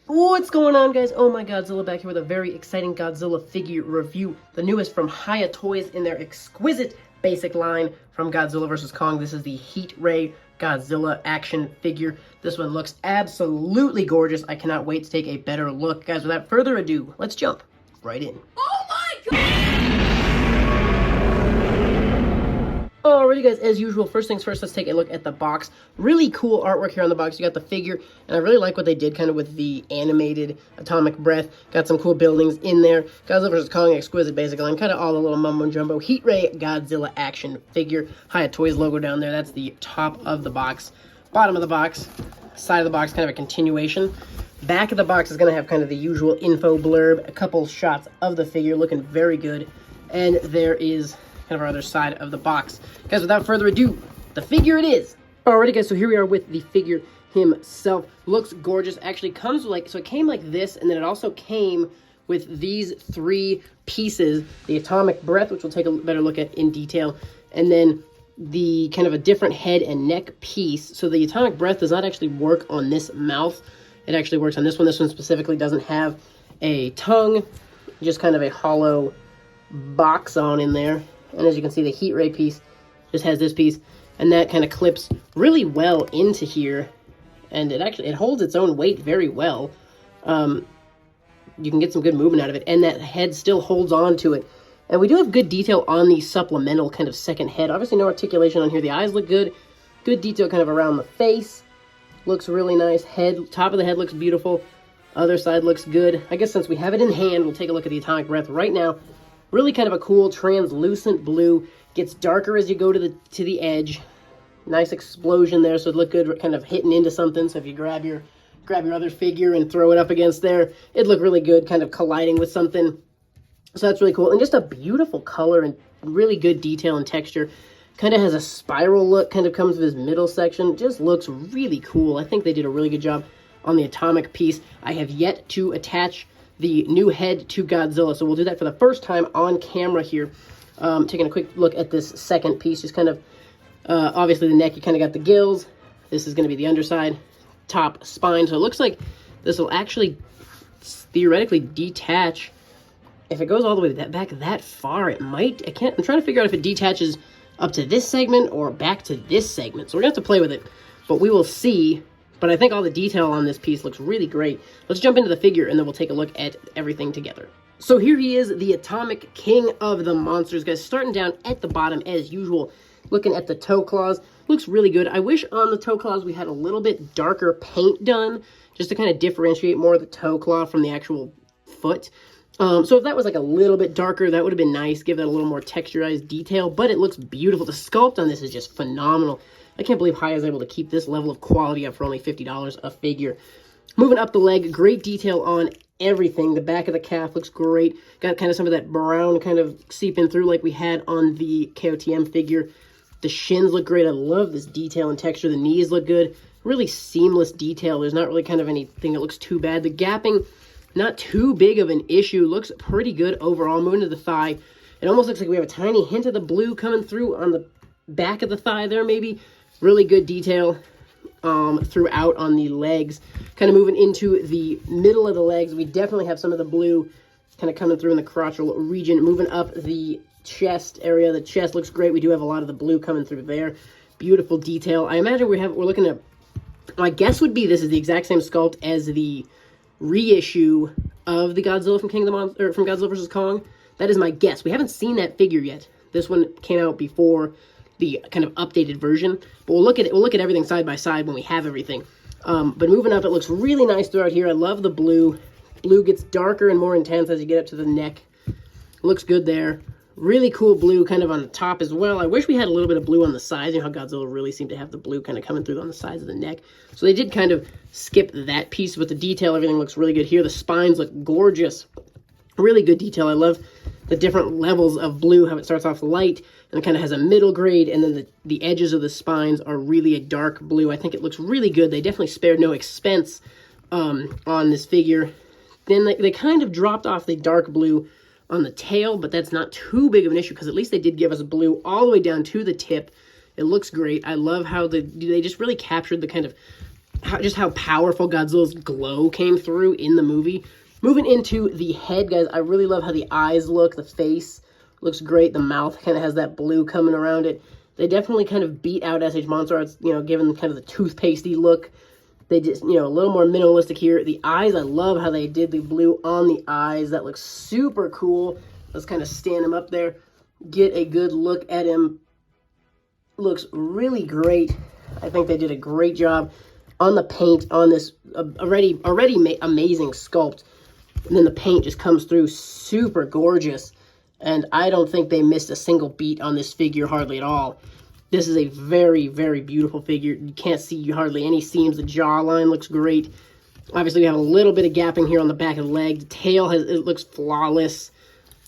What's going on, guys? Oh my Godzilla, back here with a very exciting Godzilla figure review. The newest from HIYA Toys in their Exquisite basic line from Godzilla vs. Kong. This is the Heat Ray Godzilla action figure. This one looks absolutely gorgeous. I cannot wait to take a better look. Guys, without further ado, let's jump right in. Oh my god! Alrighty, guys, as usual, first things first, let's take a look at the box. Really cool artwork here on the box. You got the figure, and I really like what they did kind of with the animated Atomic Breath. Got some cool buildings in there. Godzilla vs. Kong, Exquisite basic line, kind of all the little mumbo jumbo. Heat Ray Godzilla action figure. HIYA Toys logo down there. That's the top of the box. Bottom of the box, side of the box, kind of a continuation. Back of the box is going to have kind of the usual info blurb, a couple shots of the figure looking very good. And there is kind of our other side of the box. Guys, without further ado, the figure it is. Alrighty, guys, so here we are with the figure himself. Looks gorgeous. Actually comes like, so it came like this, and then it also came with these three pieces. The Atomic Breath, which we'll take a better look at in detail, and then the kind of a different head and neck piece. So the Atomic Breath does not actually work on this mouth. It actually works on this one. This one specifically doesn't have a tongue, just kind of a hollow box on in there. And as you can see, the Heat Ray piece just has this piece, and that kind of clips really well into here, and it holds its own weight very well. You can get some good movement out of it, and that head still holds on to it. And we do have good detail on the supplemental kind of second head. Obviously no articulation on here. The eyes look good. Good detail kind of around the face. Looks really nice. Head, top of the head looks beautiful. Other side looks good. I guess since we have it in hand, we'll take a look at the Atomic Breath right now. Really kind of a cool translucent blue. Gets darker as you go to the edge. Nice explosion there, so it look good kind of hitting into something. So if you grab your other figure and throw it up against there, it'd look really good, kind of colliding with something. So that's really cool. And just a beautiful color and really good detail and texture. Kind of has a spiral look, kind of comes with this middle section. Just looks really cool. I think they did a really good job on the Atomic piece. I have yet to attach the new head to Godzilla, so we'll do that for the first time on camera here. Taking a quick look at this second piece, just kind of, obviously the neck, you kind of got the gills. This is going to be the underside, top spine, so it looks like this will actually theoretically detach. If it goes all the way back that far, it might, I'm trying to figure out if it detaches up to this segment or back to this segment, so we're going to have to play with it, but we will see. But I think all the detail on this piece looks really great. Let's jump into the figure, and then we'll take a look at everything together. So here he is, the Atomic King of the Monsters, guys. Starting down at the bottom, as usual. Looking at the toe claws. Looks really good. I wish on the toe claws we had a little bit darker paint done, just to kind of differentiate more of the toe claw from the actual foot. So if that was like a little bit darker, that would have been nice. Give that a little more texturized detail, but it looks beautiful. The sculpt on this is just phenomenal. I can't believe HIYA is able to keep this level of quality up for only $50 a figure. Moving up the leg, great detail on everything. The back of the calf looks great. Got kind of some of that brown kind of seeping through like we had on the KOTM figure. The shins look great. I love this detail and texture. The knees look good. Really seamless detail. There's not really kind of anything that looks too bad. The gapping, not too big of an issue. Looks pretty good overall. Moving to the thigh, it almost looks like we have a tiny hint of the blue coming through on the back of the thigh there maybe. Really good detail throughout on the legs. Kind of moving into the middle of the legs, we definitely have some of the blue kind of coming through in the crotchal region. Moving up the chest area, the chest looks great. We do have a lot of the blue coming through there. Beautiful detail. I imagine we're looking at, my guess would be this is the exact same sculpt as the reissue of the Godzilla from from Godzilla vs. Kong. That is my guess. We haven't seen that figure yet. This one came out before the kind of updated version, but we'll look at everything side by side when we have everything. But moving up, it looks really nice throughout here. I love the blue. Blue gets darker and more intense as you get up to the neck. Looks good there. Really cool blue kind of on the top as well. I wish we had a little bit of blue on the sides. You know how Godzilla really seemed to have the blue kind of coming through on the sides of the neck. So they did kind of skip that piece, but the detail, everything looks really good here. The spines look gorgeous. Really good detail. I love the different levels of blue, how it starts off light and it kind of has a middle grade, and then the edges of the spines are really a dark blue. I think it looks really good. They definitely spared no expense on this figure. Then they kind of dropped off the dark blue on the tail, but that's not too big of an issue because at least they did give us blue all the way down to the tip. It looks great. I love how they just really captured the kind of just how powerful Godzilla's glow came through in the movie. Moving into the head, guys, I really love how the eyes look. The face looks great. The mouth kind of has that blue coming around it. They definitely kind of beat out SH Monster Arts, you know, given kind of the toothpastey look. They just, you know, a little more minimalistic here. The eyes, I love how they did the blue on the eyes. That looks super cool. Let's kind of stand him up there. Get a good look at him. Looks really great. I think they did a great job on the paint on this already amazing sculpt. And then the paint just comes through super gorgeous. And I don't think they missed a single beat on this figure hardly at all. This is a very, very beautiful figure. You can't see hardly any seams. The jawline looks great. Obviously, we have a little bit of gapping here on the back of the leg. The tail, it looks flawless.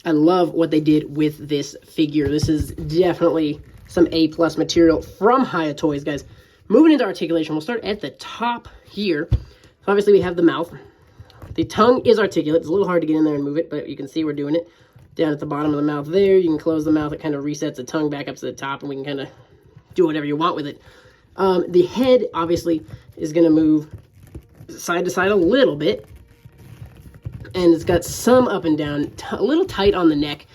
I love what they did with this figure. This is definitely some A+ material from HIYA Toys, guys. Moving into articulation, we'll start at the top here. So obviously, we have the mouth. The tongue is articulate. It's a little hard to get in there and move it, but you can see we're doing it. Down at the bottom of the mouth there, you can close the mouth. It kind of resets the tongue back up to the top, and we can kind of do whatever you want with it. The head, obviously, is going to move side to side a little bit. And it's got some up and down, a little tight on the neck.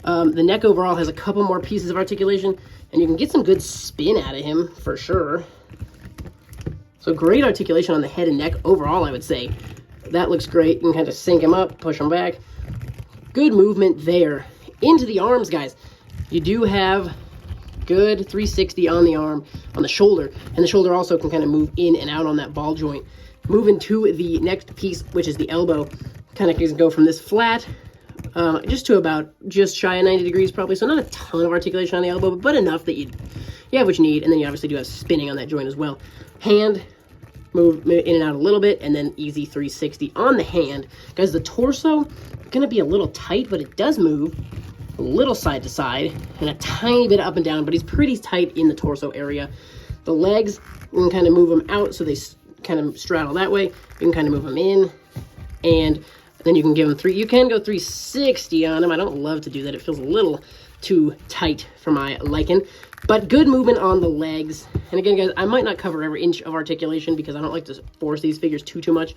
The neck overall has a couple more pieces of articulation, and you can get some good spin out of him, for sure. So great articulation on the head and neck overall, I would say. That looks great. You can kind of sink him up, push him back. Good movement there. Into the arms, guys. You do have good 360 on the arm, on the shoulder, and the shoulder also can kind of move in and out on that ball joint. Moving to the next piece, which is the elbow, kind of can go from this flat just to about just shy of 90 degrees probably, so not a ton of articulation on the elbow, but enough that you have what you need, and then you obviously do have spinning on that joint as well. Hand, move in and out a little bit, and then easy 360 on the hand. Guys, the torso, gonna be a little tight, but it does move a little side to side and a tiny bit up and down, but he's pretty tight in the torso area. The legs, you can kind of move them out so they kind of straddle that way. You can kind of move them in, and then you can give them you can go 360 on them. I don't love to do that. It feels a little too tight for my liking, but good movement on the legs. And again, guys, I might not cover every inch of articulation because I don't like to force these figures too much.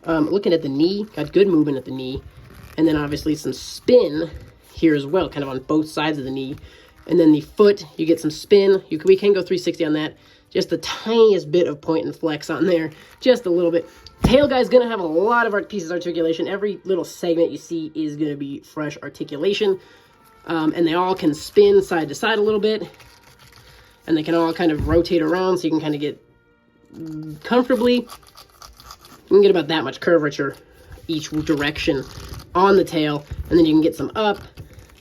Looking at the knee, got good movement at the knee. And then obviously some spin here as well, kind of on both sides of the knee. And then the foot, you get some spin. We can go 360 on that. Just the tiniest bit of point and flex on there. Just a little bit. Tail guy's going to have a lot of pieces of articulation. Every little segment you see is going to be fresh articulation. And they all can spin side to side a little bit. And they can all kind of rotate around so you can kind of get comfortably. You can get about that much curvature each direction on the tail, and then you can get some up.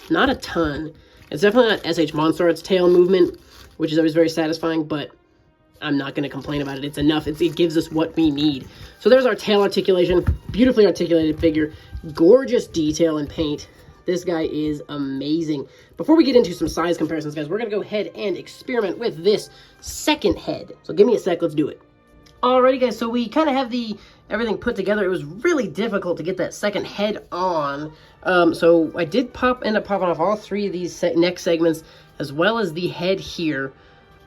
Not a ton. It's definitely not SH Monster Arts tail movement, which is always very satisfying, but I'm not going to complain about it. It's enough. It gives us what we need. So there's our tail articulation. Beautifully articulated figure. Gorgeous detail and paint. This guy is amazing. Before we get into some size comparisons, guys, we're going to go ahead and experiment with this second head. So give me a sec. Let's do it. Alrighty, guys, so we kind of have everything put together. It was really difficult to get that second head on. So I did end up popping off all three of these neck segments, as well as the head here.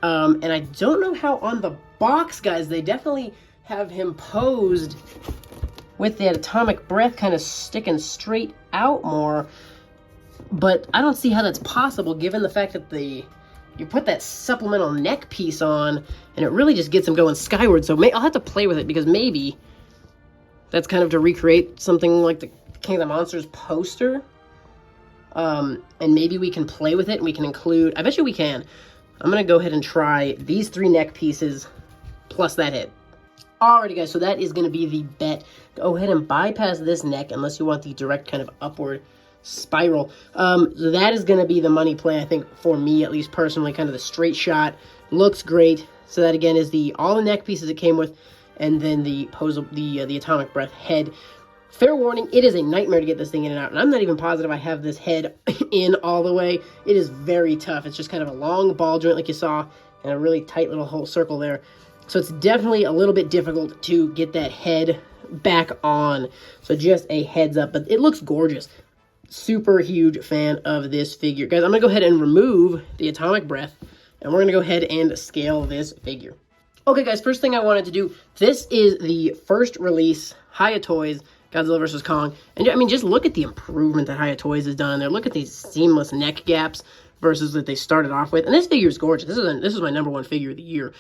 And I don't know how on the box, guys, they definitely have him posed with the Atomic Breath kind of sticking straight out more. But I don't see how that's possible, given the fact that you put that supplemental neck piece on, and it really just gets him going skyward. So I'll have to play with it, because maybe that's kind of to recreate something like the King of the Monsters poster. And maybe we can play with it, and we can include, I bet you we can. I'm going to go ahead and try these three neck pieces plus that head. Alrighty, guys, so that is going to be the bet. Go ahead and bypass this neck unless you want the direct kind of upward spiral. So that is going to be the money play, I think, for me, at least personally. Kind of the straight shot. Looks great. So that, again, is all the neck pieces it came with, and then the Atomic Breath head. Fair warning, it is a nightmare to get this thing in and out, and I'm not even positive I have this head in all the way. It is very tough. It's just kind of a long ball joint like you saw, and a really tight little whole circle there. So it's definitely a little bit difficult to get that head back on. So just a heads up, but it looks gorgeous. Super huge fan of this figure. Guys, I'm going to go ahead and remove the Atomic Breath, and we're going to go ahead and scale this figure. Okay, guys, first thing I wanted to do, this is the first release, HIYA Toys, Godzilla vs. Kong. And, I mean, just look at the improvement that HIYA Toys has done in there. Look at these seamless neck gaps versus that they started off with. And this figure is gorgeous. This is my #1 figure of the year,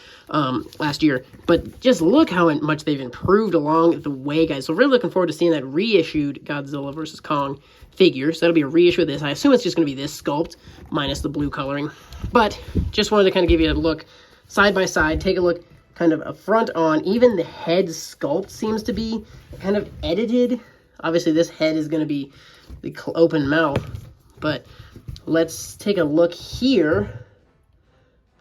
last year. But just look how much they've improved along the way, guys. So really looking forward to seeing that reissued Godzilla vs. Kong figure. So that'll be a reissue of this. I assume it's just going to be this sculpt, minus the blue coloring. But just wanted to kind of give you a look side by side. Take a look kind of a front on. Even the head sculpt seems to be kind of edited. Obviously, this head is going to be the open mouth. But let's take a look here.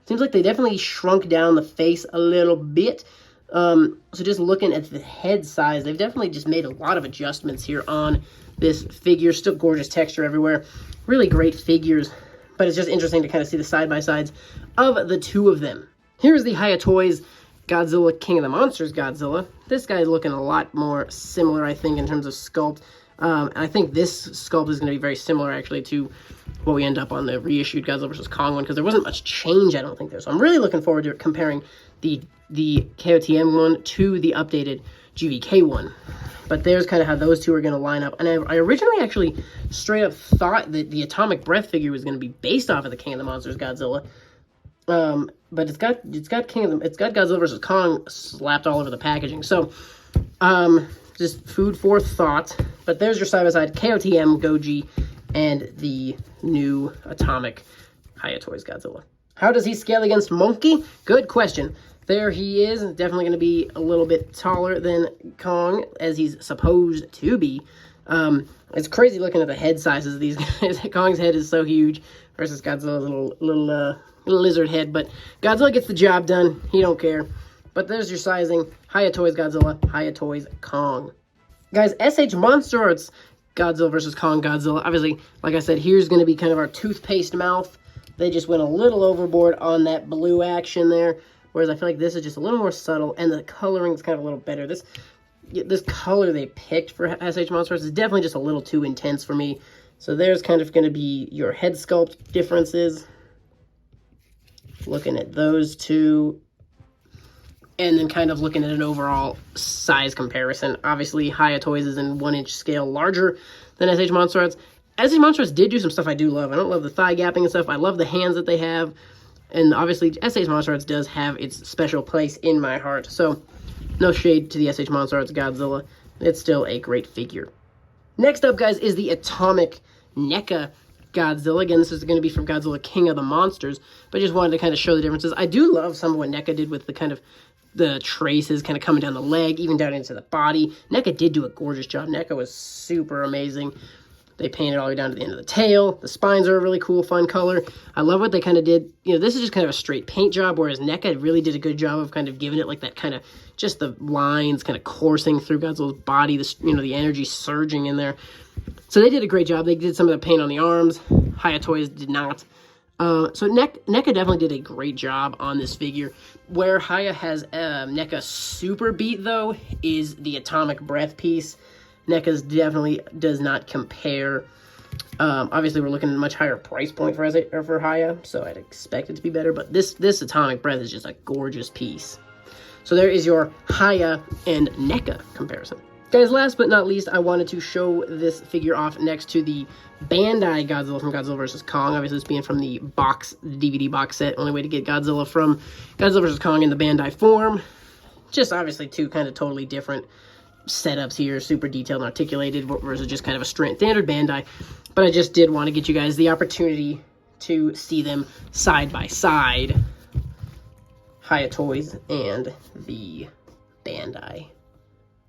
Seems like they definitely shrunk down the face a little bit. So just looking at the head size, they've definitely just made a lot of adjustments here on this figure. Still gorgeous texture everywhere. Really great figures. But it's just interesting to kind of see the side-by-sides of the two of them. Here's the HIYA Toys Godzilla King of the Monsters Godzilla. This guy's looking a lot more similar, I think, in terms of sculpt. And I think this sculpt is going to be very similar, actually, to what we end up on the reissued Godzilla vs. Kong one, because there wasn't much change, I don't think, there. So I'm really looking forward to comparing the KOTM one to the updated GVK one. But there's kind of how those two are going to line up. And I originally actually straight up thought that the Atomic Breath figure was going to be based off of the King of the Monsters Godzilla. But it's got Godzilla vs. Kong slapped all over the packaging. So, just food for thought. But there's your side-by-side KOTM Goji and the new Atomic HIYA Toys Godzilla. How does he scale against Monkey? Good question. There he is. Definitely going to be a little bit taller than Kong, as he's supposed to be. It's crazy looking at the head sizes of these guys. Kong's head is so huge versus Godzilla's little lizard head. But Godzilla gets the job done. He don't care. But there's your sizing. HIYA Toys Godzilla, HIYA Toys Kong. Guys, SH Monster Arts Godzilla vs. Kong Godzilla. Obviously, like I said, here's going to be kind of our toothpaste mouth. They just went a little overboard on that blue action there. Whereas I feel like this is just a little more subtle, and the coloring is kind of a little better. This color they picked for SH Monster Arts is definitely just a little too intense for me. So there's kind of going to be your head sculpt differences. Looking at those two. And then kind of looking at an overall size comparison. Obviously, HIYA Toys is in 1-inch scale larger than SH Monster Arts. SH Monster Arts did do some stuff I do love. I don't love the thigh gapping and stuff. I love the hands that they have. And obviously, SH Monster Arts does have its special place in my heart. So, no shade to the SH Monster Arts Godzilla. It's still a great figure. Next up, guys, is the Atomic NECA Godzilla. Again, this is going to be from Godzilla King of the Monsters. But I just wanted to kind of show the differences. I do love some of what NECA did with the kind of the traces kind of coming down the leg, even down into the body. NECA did do a gorgeous job. NECA was super amazing. They painted all the way down to the end of the tail. The spines are a really cool, fun color. I love what they kind of did. You know, this is just kind of a straight paint job, whereas NECA really did a good job of kind of giving it like that kind of, just the lines kind of coursing through Godzilla's body, the energy surging in there. So they did a great job. They did some of the paint on the arms. HIYA Toys did not. So NECA definitely did a great job on this figure. Where HIYA has NECA super beat, though, is the Atomic Breath piece. NECA's definitely does not compare. Obviously, we're looking at a much higher price point for HIYA, so I'd expect it to be better. But this Atomic Breath is just a gorgeous piece. So there is your HIYA and NECA comparison. Guys, last but not least, I wanted to show this figure off next to the Bandai Godzilla from Godzilla vs. Kong. Obviously, this being from the DVD box set. Only way to get Godzilla from Godzilla vs. Kong in the Bandai form. Just obviously two kind of totally different setups here. Super detailed and articulated versus just kind of a standard Bandai. But I just did want to get you guys the opportunity to see them side by side. HIYA Toys and the Bandai.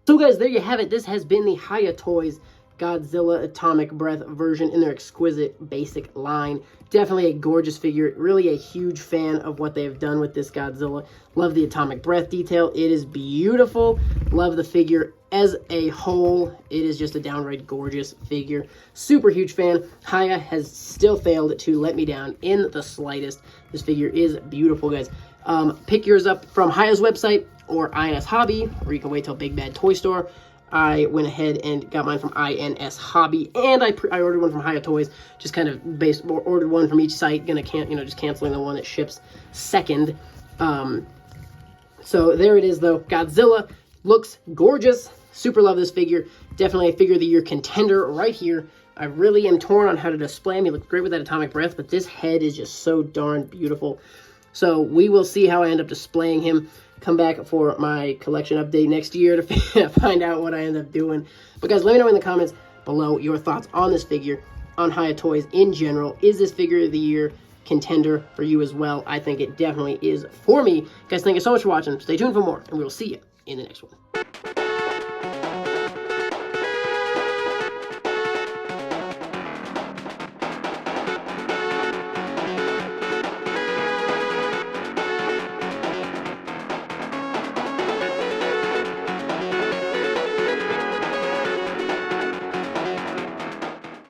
So guys, there you have it. This has been the HIYA Toys Godzilla Atomic Breath version in their Exquisite basic line. Definitely a gorgeous figure. Really a huge fan of what they've done with this Godzilla. Love the Atomic Breath detail. It is beautiful. Love the figure as a whole. It is just a downright gorgeous figure. Super huge fan. HIYA has still failed to let me down in the slightest. This figure is beautiful, guys. Pick yours up from HIYA's website or INS Hobby, or you can wait till Big Bad Toy Store. I went ahead and got mine from INS Hobby, and I ordered one from HIYA Toys. Just kind of ordered one from each site. Just canceling the one that ships second. So there it is, though. Godzilla looks gorgeous. Super love this figure. Definitely a figure of the year contender right here. I really am torn on how to display him. He looked great with that Atomic Breath, but this head is just so darn beautiful. So we will see how I end up displaying him. Come back for my collection update next year to find out what I end up doing. But guys, let me know in the comments below your thoughts on this figure, on HIYA toys in general. Is this figure of the year contender for you as well? I think it definitely is for me. Guys, thank you so much for watching. Stay tuned for more, and we will see you in the next one.